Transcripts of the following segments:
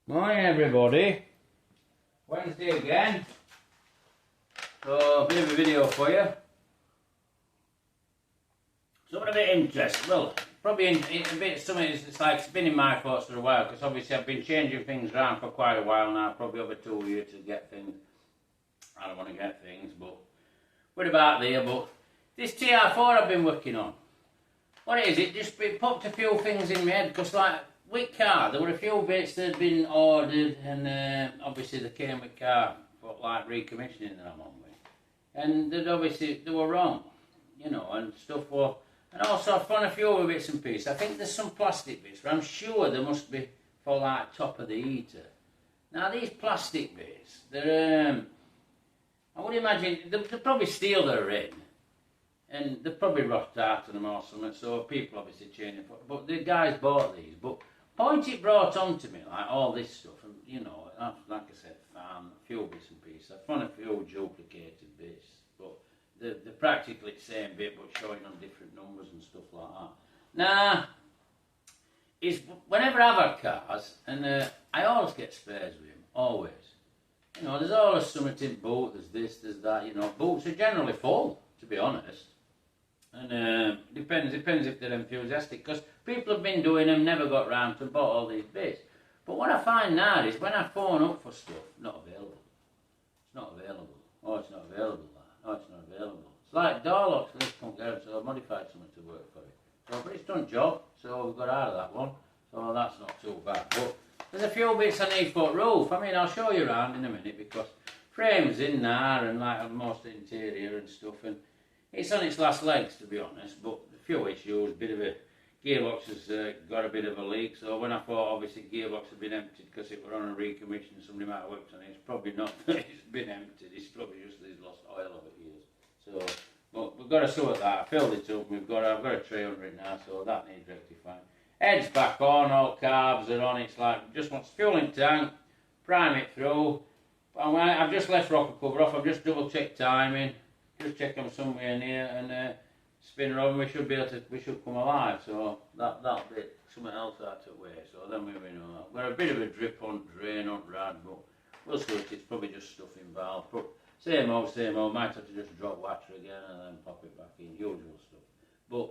Morning everybody, Wednesday again, so a bit of a video for you. Something a bit interesting, well probably a bit something, it's like it's been in my thoughts for a while, because obviously I've been changing things around for quite a while now, probably over 2 years to get things. I don't want to get things, but we're about there. But this TR4 I've been working on, what it is, it popped a few things in my head, because like with car, there were a few bits that had been ordered, and obviously they came with car for like recommissioning that I'm on with, and that obviously they were wrong, you know, and stuff were, and also I found a few other bits and pieces. I think there's some plastic bits, but I'm sure there must be for like top of the heater. Now these plastic bits, they're I would imagine they're probably steel they're in, and they're probably rot out of them or something, so people obviously change it, but the guys bought these, but point it brought on to me, like all this stuff, and you know, like I said, a few bits and pieces. I found a few duplicated bits, but they're practically the same bit, but showing on different numbers and stuff like that. Now, whenever I've had cars, and I always get spares with them, always. You know, there's always something in boot, there's this, there's that, you know, boots are generally full, to be honest. And depends if they're enthusiastic, because people have been doing them, never got round to bought all these bits. But what I find now is when I phone up for stuff, not available. It's not available. Oh, it's not available. Oh, it's not available. It's like door locks, this can't get it, so I've modified something to work for it. So, but it's done job, so we've got out of that one. So that's not too bad. But there's a few bits I need for roof. I mean, I'll show you around in a minute, because frame's in there and like most interior and stuff, and it's on its last legs, to be honest, but a few issues, bit of a gearbox has got a bit of a leak, so when I thought obviously gearbox had been emptied because it were on a recommission, somebody might have worked on it, it's probably not that it's been emptied, it's probably just that it's lost oil over years. So, but we've got to sort that, I filled it up, I've got a tray under it now, so that needs rectifying. Head's back on, all carbs are on, it's like, just wants fuel in tank, prime it through, I've just left rocker cover off, I've just double checked timing, just check them somewhere near, and spin her over, we should come alive. So that'll be something else out of the way. So then we know we've got a bit of a drip on drain on rad, but we'll sort it. It's probably just stuff in valve. But same old. Might have to just drop water again and then pop it back in. Usual stuff. But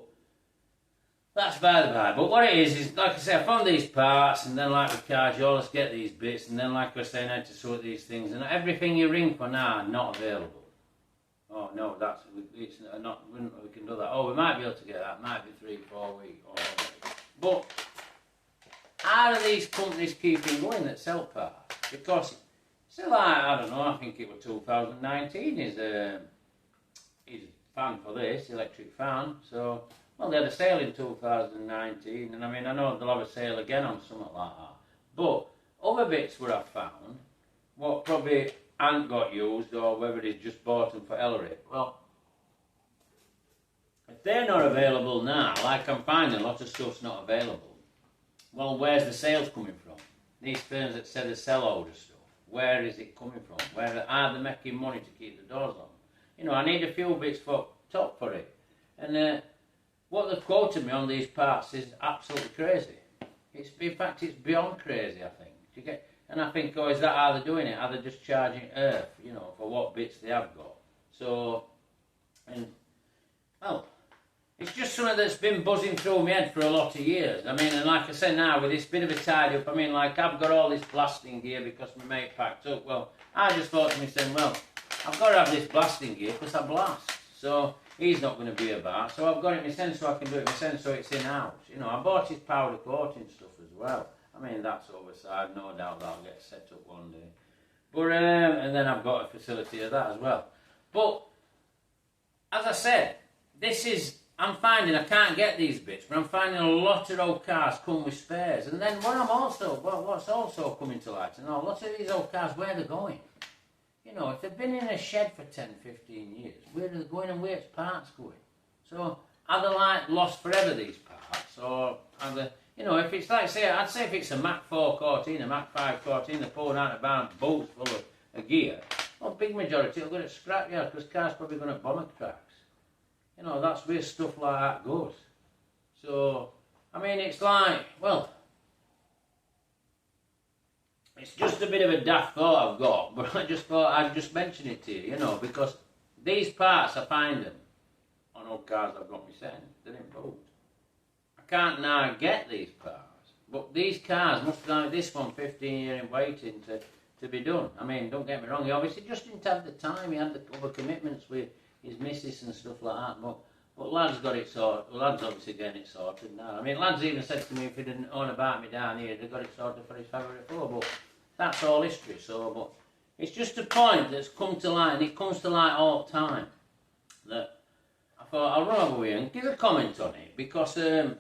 that's by the by. But what it is like I say, I found these parts, and then like with cars, you always get these bits, and then like I was saying, I had to sort these things, and everything you ring for now not available. Oh no, it's not. We can do that. Oh, we might be able to get that. Might be 3-4 weeks. But how do these companies keeping going that sell parts? Because still, I don't know. I think it was 2019 is a fan for this electric fan. So well, they had a sale in 2019, and I mean I know they'll have a sale again on something like that. But other bits where I found what probably ain't got used, or whether he's just bought them for Ellery. Well, if they're not available now, like I'm finding lots of stuff's not available, well, where's the sales coming from? These firms that say they sell older stuff, where is it coming from? Where are they making money to keep the doors on? You know, I need a few bits for top for it. And what they've quoted me on these parts is absolutely crazy. In fact, it's beyond crazy, I think. Do you get? And I think, oh, is that how they're doing it? Are they just charging earth, you know, for what bits they have got? So, and, well, it's just something that's been buzzing through my head for a lot of years. I mean, and like I said now, with this bit of a tidy up, I mean, like, I've got all this blasting gear because my mate packed up. Well, I just thought to myself, well, I've got to have this blasting gear because I blast. So, he's not going to be about. So I've got it myself so I can do it myself so it's in-house. You know, I bought his powder coating stuff as well. I mean, that's oversized, no doubt that'll get set up one day. But, and then I've got a facility of that as well. But, as I said, I'm finding I can't get these bits, but I'm finding a lot of old cars come with spares. And then what's also coming to light, and lots of these old cars, where they're going. You know, if they've been in a shed for 10, 15 years, where are they going and where's parts going? So, are they like lost forever, these parts? Or are they... You know, if it's like, I'd say if it's a Mach 4 14, a Mach 5 14, they're pouring out of barn boots full of gear, well, big majority will go to scrapyard because cars probably going to bomber tracks. You know, that's where stuff like that goes. So, I mean, it's like, well, it's just a bit of a daft thought I've got, but I just thought I'd just mention it to you, you know, because these parts, I find them on all cars I've got me sent. They're in boat. I can't now get these parts, but these cars must be like this one, 15 years in waiting to be done. I mean, don't get me wrong, he obviously just didn't have the time, he had the other commitments with his missus and stuff like that, but lads got it sorted, lads obviously getting it sorted now. I mean, lads even said to me if he didn't own about me down here, they got it sorted for his favourite floor, but that's all history, so, but it's just a point that's come to light, and it comes to light all the time, that I thought I'll run over with you and give a comment on it, because, I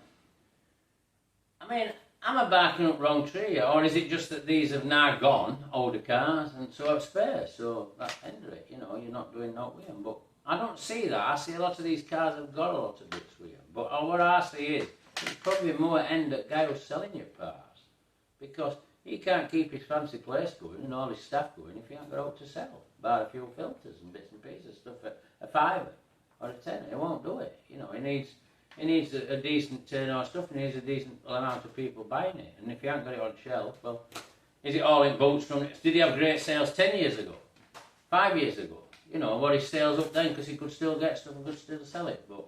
mean, am I barking up wrong tree, or is it just that these have now gone, older cars, and so have spares, so that's the end of it, you know, you're not doing that with them, but I don't see that. I see a lot of these cars have got a lot of bits with them. But what I see is, it's probably more end at guy who's selling your parts. Because he can't keep his fancy place going and all his staff going if he ain't got out to sell. Bar a few filters and bits and pieces, stuff for a fiver or a tenner. He won't do it. You know, he needs a decent turnover of stuff, and he needs a decent amount of people buying it. And if you haven't got it on shelf, well, is it all in boats from... Did he have great sales 10 years ago? 5 years ago? You know, what his sales up then, because he could still get stuff and could still sell it. But,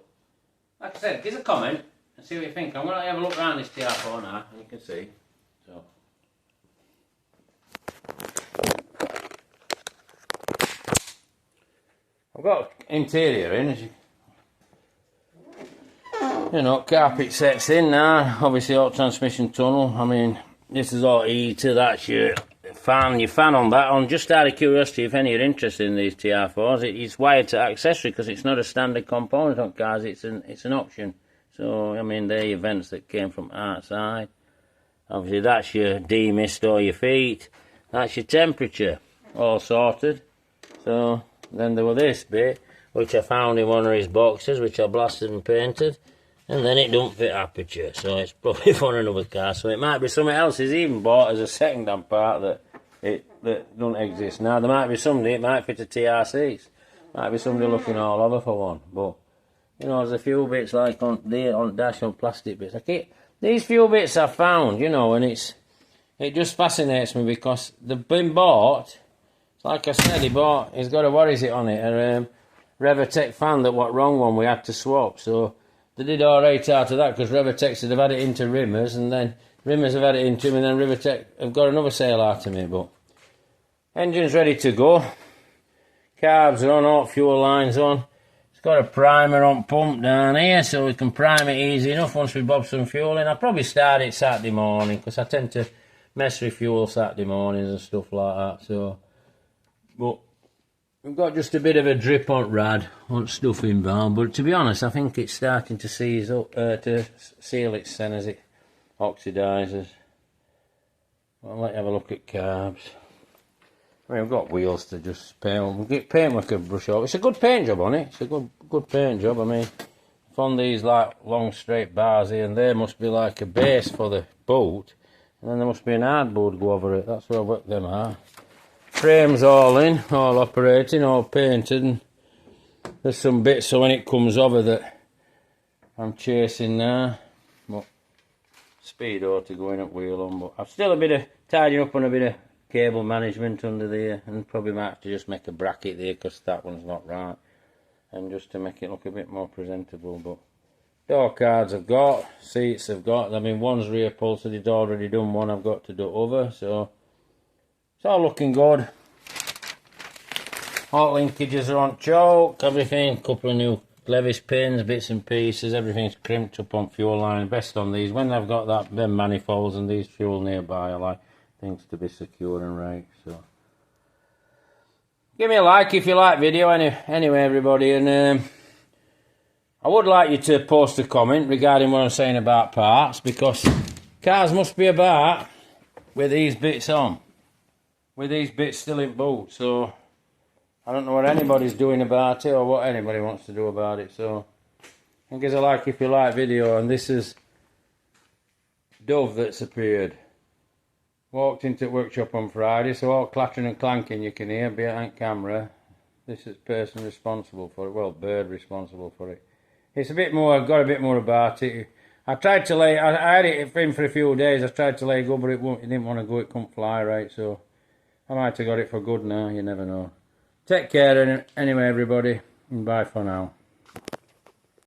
like I said, give us a comment and see what you think. I'm going to have a look around this TR4 now, and you can see. So, I've got interior in, as you know, carpet sets in now. Obviously, all transmission tunnel. I mean, this is all heater, that's your fan on that. On just out of curiosity, if any are interested in these TR4s, it's wired to accessory because it's not a standard component on cars. It's an option. So I mean, they're your vents that came from outside. Obviously, that's your demist or your feet. That's your temperature, all sorted. So then there was this bit, which I found in one of his boxes, which I blasted and painted. And then it don't fit aperture, so it's probably for another car. So it might be something else he's even bought as a second-hand part that don't exist now. There might be somebody, it might fit a TRCs. Might be somebody looking all over for one. But, you know, there's a few bits like on there, on dash, on plastic bits. These few bits I found, you know, and it just fascinates me because they've been bought. Like I said, he's got a, what is it on it? A Revitec fan that what wrong one we had to swap. So they did alright out of that because Revitec said they've had it into Rimmers, and then Rimmers have had it into him, and then Revitec have got another sale out of me. But engine's ready to go. Carbs are on, all fuel lines on. It's got a primer on pump down here, so we can prime it easy enough once we bob some fuel in. I'll probably start it Saturday morning because I tend to mess with fuel Saturday mornings and stuff like that. So, but we've got just a bit of a drip on rad, on stuff involved, but to be honest, I think it's starting to seize up, to seal its then as it oxidises. I'll let you have a look at carbs. I mean, we've got wheels to just paint. We'll get paint we can brush off. It's a good paint job on it. It's a good paint job. I mean, on these like long straight bars here, and there must be like a base for the boot, and then there must be an hardboard go over it. That's where I work them out. Frames all in, all operating, all painted, and there's some bits so when it comes over that I'm chasing now. But speedo to going up wheel on, but I've still a bit of tidying up on a bit of cable management under there, and probably might have to just make a bracket there because that one's not right, and just to make it look a bit more presentable. But door cards I've got, seats I've got. I mean, one's rear upholstered, it's already done one, I've got to do over, so it's all looking good. All linkages are on choke, everything, couple of new Levis pins, bits and pieces, everything's crimped up on fuel line. Best on these, when they've got them manifolds and these fuel nearby, I like things to be secure and right. So give me a like if you like video anyway everybody, and I would like you to post a comment regarding what I'm saying about parts, because cars must be about with these bits on, with these bits still in boot. So I don't know what anybody's doing about it or what anybody wants to do about it. So give us a like if you like video. And this is Dove that's appeared. Walked into the workshop on Friday, so all clattering and clanking you can hear behind camera. This is person responsible for it, well, bird responsible for it. It's a bit more, I've got a bit more about it. I tried to lay. I had it in for a few days. I tried to let it go, but it didn't want to go. It couldn't fly right, so I might have got it for good now. You never know. Take care anyway, everybody, and bye for now.